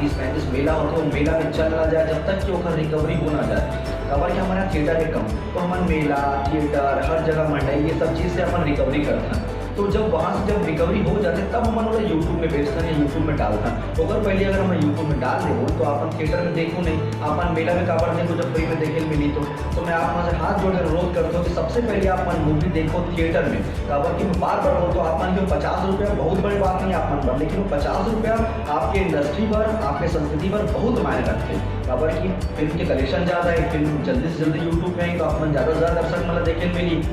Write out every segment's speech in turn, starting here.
30-35 मेला होते वो मेला में चल ना जाए जब तक कि ओकर रिकवरी हो ना जाए। खबर कि हमारे यहाँ थिएटर है कम, तो हम मेला थिएटर हर जगह मंडई ये सब चीज़ से अपन रिकवरी करते हैं। तो जब वहाँ से जब रिकवरी हो जाते तब हम लोग यूट्यूब में बेचते हैं या यूट्यूब में डालते हैं। तो अगर पहले अगर हम यूट्यूब में डाल दें तो अपन थिएटर में देखूँ नहीं, अपन मेला में काबर देखो जब फ्री में देखे मिली तो मैं आप वहाँ से हाथ जोड़ कर अनुरोध करता हूँ कि सबसे पहले अपन मूवी देखो थिएटर में। काबर कि मैं बार बार बोलता हूँ अपन जो 50 रुपया बहुत बड़ी बात नहीं अपन पर, लेकिन वो 50 रुपया आपके इंडस्ट्री पर आपके संस्कृति पर बहुत मायने रखते हैं। काबर कि फिल्म के कलेक्शन ज़्यादा है, फिल्म जल्दी से जल्दी यूट्यूब में आई तो अपन ज़्यादा से ज़्यादा दर्शक मतलब देखे मिली।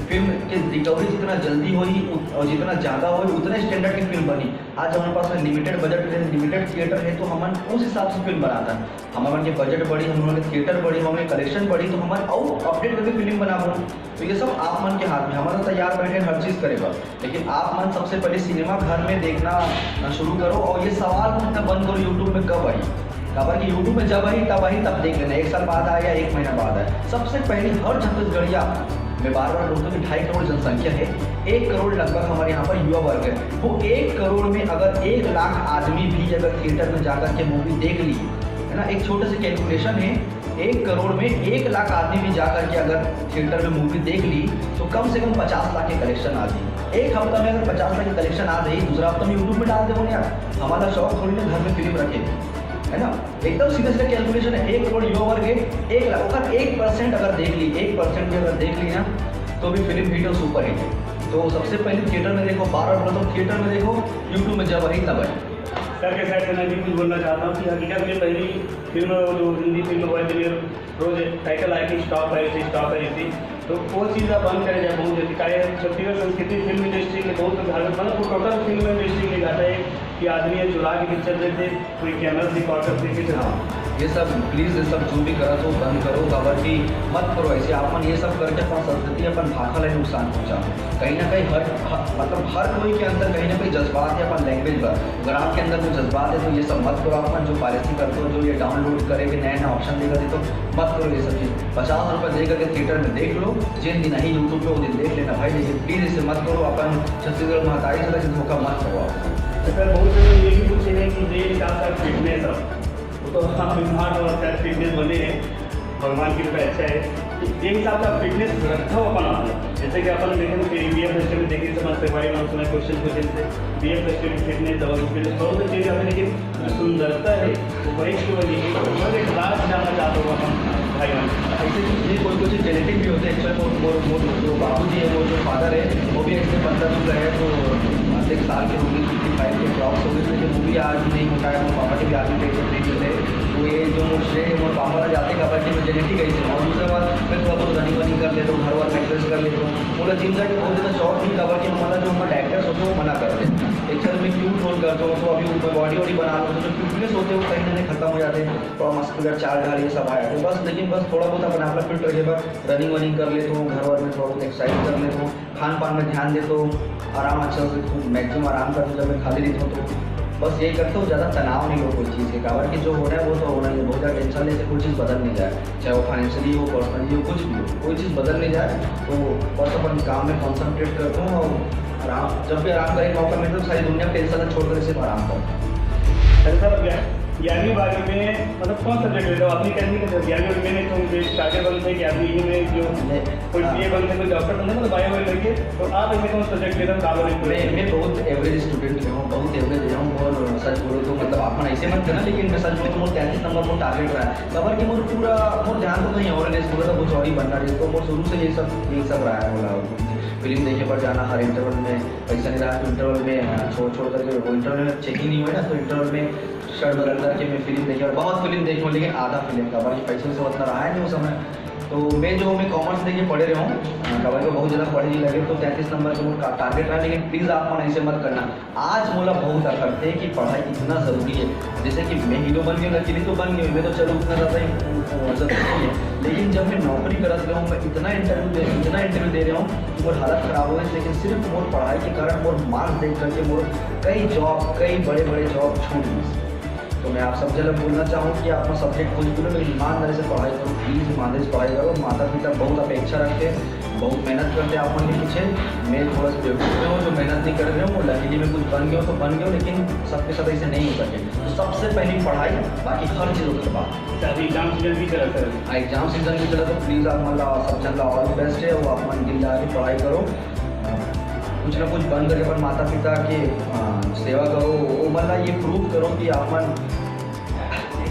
फिल्म की रिकवरी जितना जल्दी हुई और जितना ज़्यादा हुई उतने स्टैंडर्ड की फिल्म बनी। आज हमारे पास लिमिटेड बजट है, लिमिटेड थिएटर है, तो हम उस हिसाब से फिल्म बनाता है। हमारे के बजट बढ़ी, हम लोगों के थिएटर बढ़ी, हमारे कलेक्शन बढ़ी, तो हमारे और अपडेट करके फिल्म बना पाऊँ। तो ये सब आप मन के हाथ में, हमारा तैयार बैठे हर चीज़ करेगा, लेकिन आप मन सबसे पहले सिनेमा घर में देखना शुरू करो। और ये सवाल पूछना बंद करो यूट्यूब में कब आई। खबर कि यूट्यूब में जब आई तब देख लेना, 1 साल बाद आया या 1 महीना बाद आया। सबसे पहले हर छत्तीसगढ़िया, मैं बार बार बोलता हूँ कि 2.5 करोड़ जनसंख्या है, 1 करोड़ लगभग हमारे यहाँ पर युवा वर्ग है। वो 1 करोड़ में अगर 1 लाख आदमी भी अगर थिएटर में जाकर के मूवी देख ली है ना, एक छोटे से कैलकुलेशन है, 1 करोड़ में 1 लाख आदमी भी जाकर के अगर थिएटर में मूवी देख ली तो कम से कम 50 लाख के कलेक्शन आ जाए। एक हफ्ता में अगर 50 लाख की कलेक्शन आ गई, दूसरा हफ्ता में यूट्यूब में डाल दे यार। हमारा शौक थोड़ी ना घर में फिल्म रखे, है ना, एकदम सीधे सीधे कैलकुलेशन है। 1 करोड़ युवा वर्ग है, 1 लाख अगर 1% अगर देख ली, 1% भी अगर देख ली ना तो भी फिल्म हिट और सुपर हिट है। तो सबसे पहले थिएटर में देखो, 12 मतलब थिएटर में देखो, यूट्यूब में जब आई तब आई। सर के साथ मैं भी कुछ बोलना चाहता हूँ कि हकीकत में पहली फिल्म जो हिंदी फिल्म हुआ थी रोज टाइटल आई थी स्टॉप आई थी, तो वो चीज़ आप बंद करे जाए बहुत जल्दी। कार्य छत्तीसगढ़ संस्कृति फिल्म इंडस्ट्री के बहुत मतलब वो टोटल फिल्म इंडस्ट्री में जाता है कि आदमी ये चुरा के पिक्चर देते, कोई कैमरा रिकॉर्डर देखे। हाँ, ये सब प्लीज़ ये सब जो भी करा तो बंद करो। खबर की मत करो ऐसे, अपन ये सब करके अपन संस्कृति अपन भाषा ले नुकसान पहुँचा। कहीं ना कहीं मतलब हर कोई के अंदर कहीं ना कहीं जज्बात है अपन लैंग्वेज पर, अगर आपके अंदर जो जज्बात है तो ये सब मत करो। अपन जो पॉलिसी करते हो, जो ये डाउनलोड करेंगे नया ऑप्शन देगा तो मत करो ये सब चीज़। 50 रुपये दे करके थिएटर में देख लो, जिन दिन नहीं यूट्यूब पे वो दिन देख लेना भाई, लेकिन प्लीज़ इसे मत करो। अपन छत्तीसगढ़ महतारी से धोखा मत करो आप। सर बहुत से लोग ये भी पूछे हैं कि ये हिसाब से फिटनेस अब तो हम बीमार और शायद फिटनेस बने हैं, भगवान की कृपा अच्छा है। ये हिसाब से आप फिटनेस रखा हो अपन आप, जैसे कि अपन देखें तो BF फेस्टिवल में देखिए समझते भाई मैं उसमें क्वेश्चन पूछे थे BF फेस्टिवल फिटनेस दवा फिटनेस बहुत सी चीज़ें आती, लेकिन सुंदरता है वही की वजह मैं एक राज जानना चाहता हूँ अपन भाई ऐसे ये कोई कुछ जेनेटिक भी होते हैं। एक्चुअली जो बाबू जी है, वो जो फादर है, वो भी ऐसे 15 दिन रहे तो 1 साल के हो गई, 55 के क्रॉस हो गई, लेकिन वो भी आज नहीं उठाया। वो पापा के भी आदमी टेस्ट थे, तो ये जो मुझसे वो पापा जाते कबड्डी में जेनेटिक ऐसे। और दूसरे बात मैं थोड़ा बहुत रनिंग वनिंग कर लेता हूँ, घर वार एक्सरसाइज कर लेता हूँ। पूरा जिम जाके बहुत ज़्यादा शौक नहीं। कबड्डी में हमारा जो हमारा डायरेक्टर्स होते हैं वो मना करते हैं। एक्चुअली मैं क्यूट रोल करता हूँ, तो अभी ऊपर बॉडी वॉडी बना लो, तो जो क्यूटनेस होते हैं वो कहीं ना कहीं खत्म हो जाते हैं, थोड़ा मस्कुलर चाल ढाल ये सब आया तो बस। लेकिन बस थोड़ा बहुत अपना आप फिट रखे, बस रनिंग वनिंग कर लेता हूँ, घर वार में थोड़ा बहुत एक्सरसाइज कर लेता हूँ, खान पान में ध्यान देता हूँ, आराम अच्छा से मैक्सिमम आराम करता हूँ जब मैं खाली रहता हूँ। तो बस यही करता हूँ, ज़्यादा तनाव नहीं हो कोई चीज़ के। कारण कि जो हो रहा है वो तो होना ही है, बहुत ज़्यादा टेंशन लेके कोई चीज़ बदल नहीं जाए, चाहे वो फाइनेंशियली हो, पर्सनली हो, कुछ भी हो, कोई चीज़ बदल नहीं जाए। तो बस अपन काम में कॉन्सनट्रेट करता हूँ और आराम, जब भी आराम करने का मौका मिलता है सारी दुनिया टेंशन छोड़कर सिर्फ आराम करता हूँ। 11वीं 12वीं में मतलब कौन सब्जेक्ट लेते हो अपनी कहने के? 11वीं में तो स्टार्टर बनते हैं कि 11वीं में जो कोई CA बनते कोई डॉक्टर बनते मतलब बायो लड़के, तो आप इसमें कौन सब्जेक्ट लेते हो? मैं बहुत एवरेज स्टूडेंट रहा हूँ, बहुत एवरेज रहा हूँ। और सच बोलो तो मतलब आप ऐसे मत करना, लेकिन मैं सच बोलो तो मोर 33 नंबर को टारगेट रहा है। खबर कि मोर पूरा मोर ध्यान तो कहीं और नहीं, पूरा तो कुछ और ही बनना रही, तो मोर शुरू से यही सब रहा है। बोला फिल्म देखे पर जाना, हर इंटरवल में पैसा नहीं रहा, तो इंटरवल में छोड़ करके वो इंटरवल में चेकिंग नहीं हुआ ना, तो इंटरवल में शर्ट बदल करके मैं फिल्म देखी। और बहुत फिल्म देखी हूँ, लेकिन आधा फिल्म का बाकी पैसे से उतना रहा है नहीं उस समय। तो मैं कॉमर्स लेके पढ़े रहा हूँ, कभी को बहुत ज़्यादा पढ़े नहीं लगे, तो 33 नंबर का टारगेट रहा। लेकिन प्लीज़ आप मन ऐसे मत करना। आज मोला बहुत करते हैं कि पढ़ाई इतना ज़रूरी है। जैसे कि मैं हीरो बन गया, लकीली तो बन गई, मैं तो चलो उतना ज़्यादा ही ज़रूरी है। लेकिन जब मैं नौकरी कर रहा हूँ, मैं इतना इंटरव्यू दे रहा हूँ कि मोर हालत ख़राब हो गई। लेकिन सिर्फ मोर पढ़ाई के कारण मोर मार्क्स देख करके मोर कई बड़े जॉब छूट गई। तो मैं आप सब जगह बोलना चाहूँ कि आप सब्जेक्ट कुछ भी लो, लेकिन ईमानदारी से पढ़ाई करो, प्लीज़ ईमानदारी से पढ़ाई करो। माता पिता बहुत अपेक्षा रखते हैं, बहुत मेहनत करते हैं आप मन के पीछे। मैं थोड़ा सा बेवकूफ़ में हूँ जो मेहनत नहीं कर रहे हूँ, लकीली में कुछ बन गया हो तो बन गया हो, लेकिन सबके साथ ऐसे नहीं हो सके। तो सबसे पहली पढ़ाई, बाकी हर चीज़ उधर बात। अच्छा, अभी एग्जाम सीजन भी चला सर। एग्जाम सीजन की चला तो प्लीज़ आप मतलब सब चल ऑल बेस्ट है, वो आप मन दिल लगा के पढ़ाई करो, कुछ ना कुछ बन करके अपन माता पिता के सेवा करो, वो मतलब ये प्रूव करो कि आप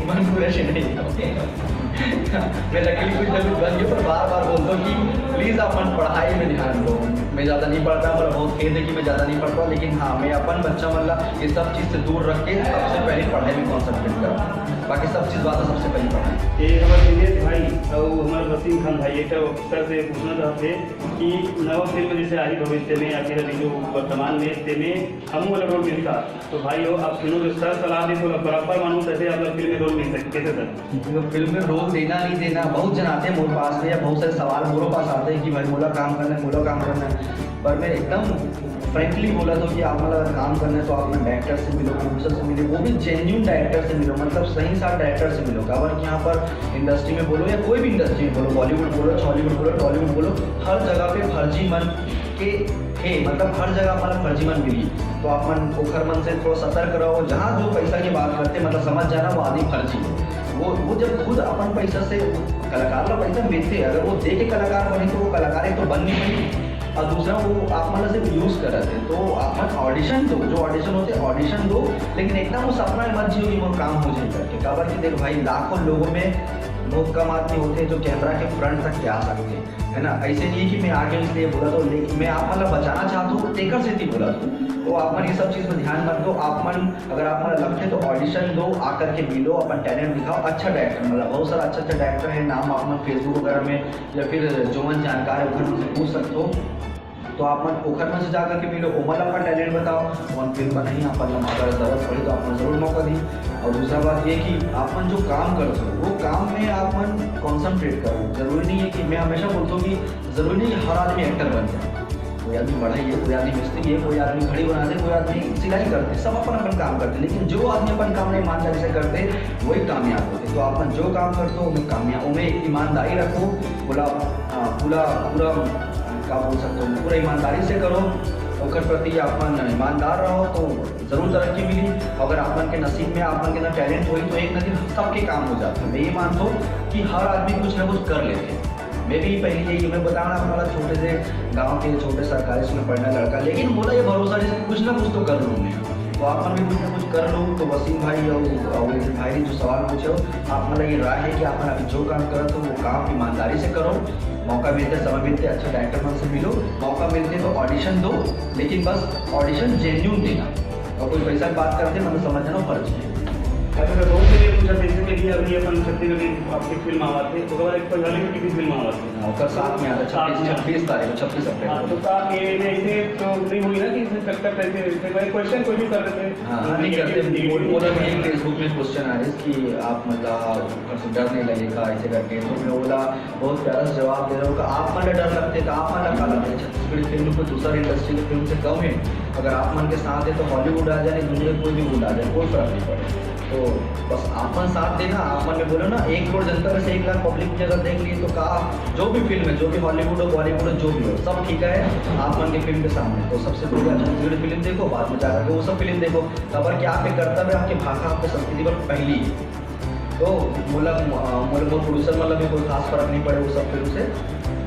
मन पूरे से नहीं मैं लकीली कुछ ना कुछ बन गया, पर बार बार बोलता हूँ कि प्लीज़ अपन पढ़ाई में ध्यान दो। मैं ज़्यादा नहीं पढ़ता, मतलब बहुत खेद है कि मैं ज़्यादा नहीं पढ़ता, लेकिन हाँ मैं अपन बच्चा मतलब ये सब चीज़ से दूर रख के सबसे पहले पढ़ाई में कॉन्सेंट्रेट करूँ, बाकी सब चीज़ बात सबसे पहले पढ़ाई। ये हमारे दिनेश भाई और हमारे वसीम खान भाई एक सर से पूछना चाहते कि नवा फिल्म जैसे आई भविष्य में या फिर अभी जो वर्तमान में इससे में हम वाला रोल मिलता, तो भाई हो आप सुनो जो सर सलाह दे तो बराबर मानूँ कैसे आप लोग फिल्म में रोल मिल सकते कैसे सर? फिल्म में रोल देना नहीं देना, बहुत जन आते हैं मेरे पास में या बहुत सारे सवाल मेरे पास आते हैं कि भाई मोला काम करना है, मोला काम करना है, पर मैं एकदम फ्रेंकली बोला तो कि आप मतलब काम करना है तो आप डायरेक्टर से मिलो, प्रोड्यूसर से मिलो, वो भी जेन्यून डायरेक्टर से मिलो, मतलब सही साथ डायरेक्टर से मिलो। खबर कि यहाँ पर इंडस्ट्री में बोलो या कोई भी इंडस्ट्री में बोलो, बॉलीवुड बोलो, हॉलीवुड बोलो, टॉलीवुड बोलो, हर जगह पे फर्जी मन के है, मतलब हर जगह हमारा फर्जी मन मिली, तो आप मन पोखर मन से थोड़ा सतर्क रहो। जहाँ जो पैसा की बात करते मतलब समझ जाना वो आदमी फर्जी है, वो जब खुद अपन पैसा से कलाकार का पैसा मिलते हैं, अगर वो दे के कलाकार बने तो वो कलाकार एक तो बन नहीं पाई, और दूसरा वो आप मतलब सिर्फ यूज़ कर रहे थे। तो आप ऑडिशन दो, जो ऑडिशन होते हैं ऑडिशन दो, लेकिन एकदम वो सपना मत जियो कि वो काम हो जाए करके। खबर कि देख भाई लाखों लोगों में बहुत कम आदमी होते हैं जो कैमरा के फ्रंट तक के आ सकते हैं, है ना। ऐसे नहीं कि मैं आगे इसलिए बोला तो, लेकिन मैं आप मतलब बचाना चाहता हूँ टेकर से ही बोला तो आप मन ये सब चीज़ में ध्यान मत दो। आप मन अगर आप मन लगते तो ऑडिशन दो, आकर के मिलो, अपन टैलेंट दिखाओ। अच्छा डायरेक्टर मतलब बहुत सारा अच्छा अच्छा डायरेक्टर है, नाम आप मन फेसबुक वगैरह में या फिर जो मन जानकार है उधर मुझसे पूछ सकते हो, तो आप मन पोखर में से जा करके मिलो, ओमल अपना टैलेंट बताओ, वन फिल्म बनाइए, आप मतलब अगर ज़रूरत पड़ी तो आप मन ज़रूर मौका दी। और दूसरा बात ये कि आप मन जो काम करते हो वो काम में आप मन कॉन्सनट्रेट करो। ज़रूरी नहीं है कि मैं हमेशा बोलता हूँ कि ज़रूरी नहीं हर आदमी एक्टर बन जाए, कोई आदमी बढ़ाई है, कोई आदमी मिस्त्री है, कोई आदमी घड़ी बनाते, कोई आदमी सिलाई करते, सब अपन अपन काम करते, लेकिन जो आदमी अपन काम ईमानदारी से करते वही कामयाब होते। तो आप जो काम करते हो उनमें कामयाब, उनमें ईमानदारी रखो, पूरा पूरा पूरा क्या बोल सकते हो, पूरा ईमानदारी से करो, ओकर प्रति अपन ईमानदार रहो तो ज़रूर तरक्की मिली। अगर अपन के नसीब में अपन के अंदर टैलेंट हुई तो एक न दिन सबके काम हो जाते हैं। मैं ये मानता हूँ कि हर आदमी कुछ ना कुछ कर लेते हैं। मैं भी पहले यही मैं बताना अपना छोटे से गांव के छोटे सरकारी स्कूल में पढ़ना लड़का, लेकिन बोला ये भरोसा नहीं कुछ ना कुछ तो कर लूँ मैं, तो आप भी कुछ ना कुछ कर लो। तो वसीम भाई और भाई जो सवाल पूछे हो, आप मतलब ये राय है कि आप अभी जो काम करो तो वो काम ईमानदारी से करो, मौका मिलते समय मिलते अच्छा डायरेक्टर मन से मिलो, मौका मिलते तो ऑडिशन दो, लेकिन बस ऑडिशन जेन्यून देना, और कोई पैसा की बात करते मतलब समझ जाना फर्ज है। अच्छा सर, बहुत से पूछा जैसे कि अभी अपन छत्तीसगढ़ की आपकी फिल्म आवाज़ थे, तो अगर एक हॉलीवुड की फिल्म आवाज़ थी उसका साथ में आता 26 तारीख को 26 अप्रैल तो आप ये ऐसे तो नहीं हुई ना कि इसमें टक्कर कैसे क्वेश्चन कोई भी कर देते हैं? हाँ नहीं करते, बोला नहीं फेसबुक में क्वेश्चन आ रहे कि आप मतलब डर नहीं लगेगा ऐसे करके, तो मैं बोला बहुत प्यारा से जवाब दे रहा हूँ कि आप मन डर लगते तो आप मन लगा लगते, छत्तीसगढ़ी फिल्म को दूसरा इंडस्ट्री की फिल्म से कम है, अगर आप मन के साथ है तो हॉलीवुड आ जाए, दुनिया में कोई भी वुड आ जाए, कोई फर्क नहीं पड़े। तो बस आप मन साथ देना, आप मन में बोलो ना 1 करोड़ जनता में से 1 लाख पब्लिक की अगर देख ली तो कहा जो भी फिल्म है, जो भी हॉलीवुड हो बॉलीवुड हो जो भी हो सब ठीक है आप मन की फिल्म के सामने, तो सबसे पहले छत्तीसगढ़ी फिल्म देखो, बाद में जाकर वो सब फिल्म देखो। खबर कि आपके कर्तव्य आपकी भाषा आपकी संस्कृति पर पहली, तो बोला वो प्रोड्यूसर मतलब भी कोई खास फर्क नहीं पड़े वो सब फिल्म से।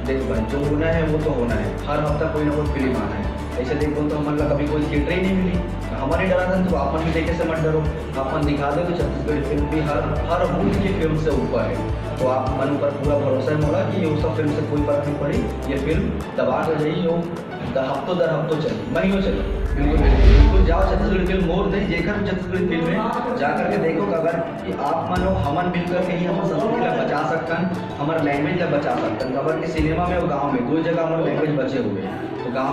देख भाई जो होना है वो तो होना है, हर हफ्ता कोई ना कोई फिल्म आना है। ऐसे देखो तो मतलब कभी कोई थिएटर ही नहीं मिली, हमारे डरा था तो आप मन भी देखे से मत डरो, आप मन दिखा दो तो छत्तीसगढ़ी फिल्म भी हर मूड की फिल्म से ऊपर है। तो आप मन पर पूरा भरोसा है मोड़ा कि वो सब फिल्म से कोई फर्क नहीं पड़ी, ये फिल्म दबा कर जाइए, वो दर हफ्तों चली महीनों चली, बिल्कुल बिल्कुल जाओ छत्तीसगढ़ी फिल्म मोर नहीं जेकर छत्तीसगढ़ी फिल्म में जा करके देखो, अगर कि आप मानो हमन मिलकर के ही हम संस्कृति ला बचा सकन, हमारे लैंग्वेज ला बचा सकन। खबर कि सिनेमा में और गाँव में 2 जगह हमारे लैंग्वेज बचे हुए हैं, तो गाँव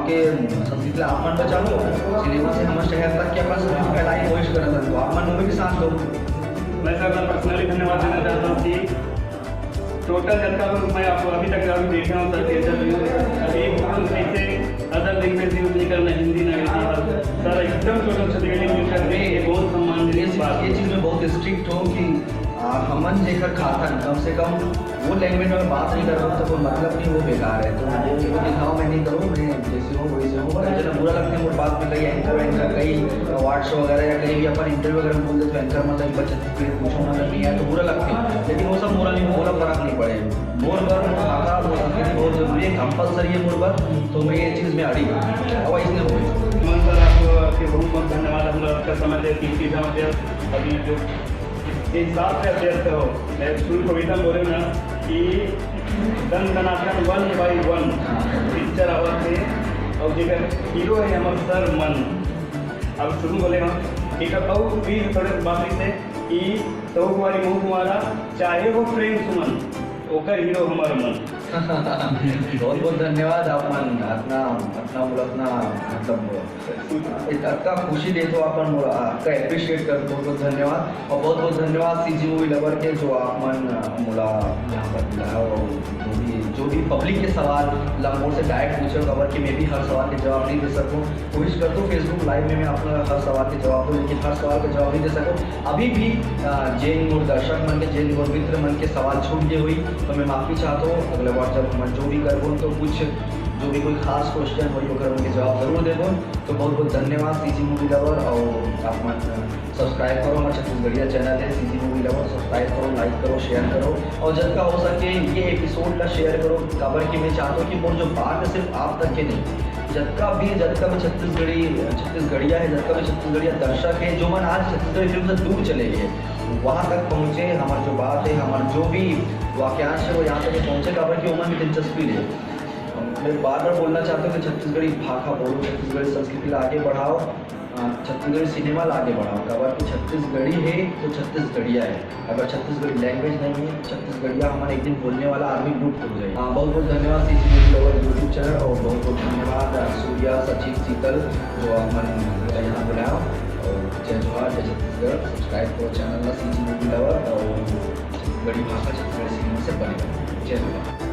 के संस्कृति ला आप मन बचा लो, सिनेमा से हमारे शहर तक के अपना संस्कृति फैलाई कोशिश कर सकते, तो आप मन में भी साथ दो। मैं सर पर्सनली धन्यवाद देना चाहता हूँ कि टोटल जनता को मैं आपको अभी तक अभी देखा हूँ सर अभी ऐसे अदर लैंग्वेज यूज नहीं करना, हिंदी ना सर एकदम टोटल छत्तीसगढ़ी यूज करते हैं, ये बहुत सम्मान ये चीज़ में बहुत स्ट्रिक्ट हो कि हमन जेकर खातन कम से कम वो लैंग्वेज में बात नहीं कर रहा हूँ तो कोई मतलब नहीं, वो बेकार है। तो वो दिखाओ मैं नहीं करूँ, मैं जैसे हूँ वैसे हूँ। जब बुरा लगता है मुझे बात में कई एंकर कई अवार्ड शो वगैरह या कहीं भी अपन इंटरव्यू वगैरह बोल देते एंकर मतलब बच्चे पूछो मतलब नहीं है तो बुरा लगता है, लेकिन वो सब बुरा नहीं, बोला फर्क नहीं पड़े। मोर पर भाषा वो संस्कृति बहुत जरूरी है, कंपलसरी है मोर पर, तो मैं ये चीज़ में अड़ी अब इसलिए हो गई। मन सर आपके बहुत बहुत धन्यवाद। हम लोग का समय दे तीसरी समय अभी जो एक साथ से अभ्यस्त हो, मैं शुरू कविता बोले ना कि दन दनाथन 1/1 पिक्चर आवर थे और जेकर हीरो है हमारे सर मन। अब शुरू बोले हम एक और प्लीज थोड़े बात से कि तो हमारी मुँह हमारा चाहे वो प्रेम सुमन ओकर हीरो हमारा मन। बहुत बहुत धन्यवाद। अपन अपना मतलब इतना खुशी दे तो अपन आपका एप्रिशिएट कर, बहुत बहुत धन्यवाद। और बहुत बहुत धन्यवाद सीजी मूवी लवर के जो आपन मुला यहाँ पर बुलाया और जो भी पब्लिक के सवाल लंबों से डायरेक्ट पूछे खबर कि मैं भी हर सवाल के जवाब नहीं दे सकूँ, कोशिश करता हूँ फेसबुक लाइव में मैं अपना हर सवाल के जवाब दूँ, लेकिन हर सवाल का जवाब नहीं दे सकूँ। अभी भी जैन मोर दर्शक मन के जैन मोर मित्र मन के सवाल छूट गए हुई तो मैं माफ़ी चाहता हूँ। अगले बार जब मैं जो भी करबो तो कुछ जो भी कोई खास क्वेश्चन हो अगर उनके जवाब जरूर देबो। तो बहुत बहुत धन्यवाद सीजी मूवी लवर। और आप मन सब्सक्राइब करो, हमारा छत्तीसगढ़िया चैनल है सीजी मूवी लवर, सब्सक्राइब करो, लाइक करो, शेयर करो और जब का हो सके ये एपिसोड का शेयर करो। खबर की मैं चाहता हूँ कि वो जो बात है सिर्फ आप तक के नहीं, जबका भी छत्तीसगढ़िया है, जबका भी छत्तीसगढ़िया दर्शक है जो मन आज छत्तीसगढ़ी फिल्म से दूर चले गए वहाँ तक पहुँचे। हमारी जो बात है, हमारा जो भी वाक्यांश है वो यहाँ तक पहुँचे। खबर की उम्र में दिलचस्पी ले मैं बार बार बोलना चाहता हूँ कि छत्तीसगढ़ी भाषा बोलो, छत्तीसगढ़ी संस्कृति ला आगे बढ़ाओ, छत्तीसगढ़ी सिनेमा ला आगे बढ़ाओ। खबर की छत्तीसगढ़ी है तो छत्तीसगढ़िया है, अगर छत्तीसगढ़ी लैंग्वेज नहीं है छत्तीसगढ़िया हमारे एक दिन बोलने वाला आदमी लुप्त हो जाए। बहुत बहुत धन्यवाद CG movie lover YouTube channel और बहुत बहुत धन्यवाद सूर्या सचिन शीतल जो हमने यहाँ बुलाया। और जय जोहार, जय छत्तीसगढ़। सब्सक्राइब करो चैनल सीजी मूवी लवर और छत्तीसगढ़ी भाषा छत्तीसगढ़ी सिनेमा से बने। जय जोहार।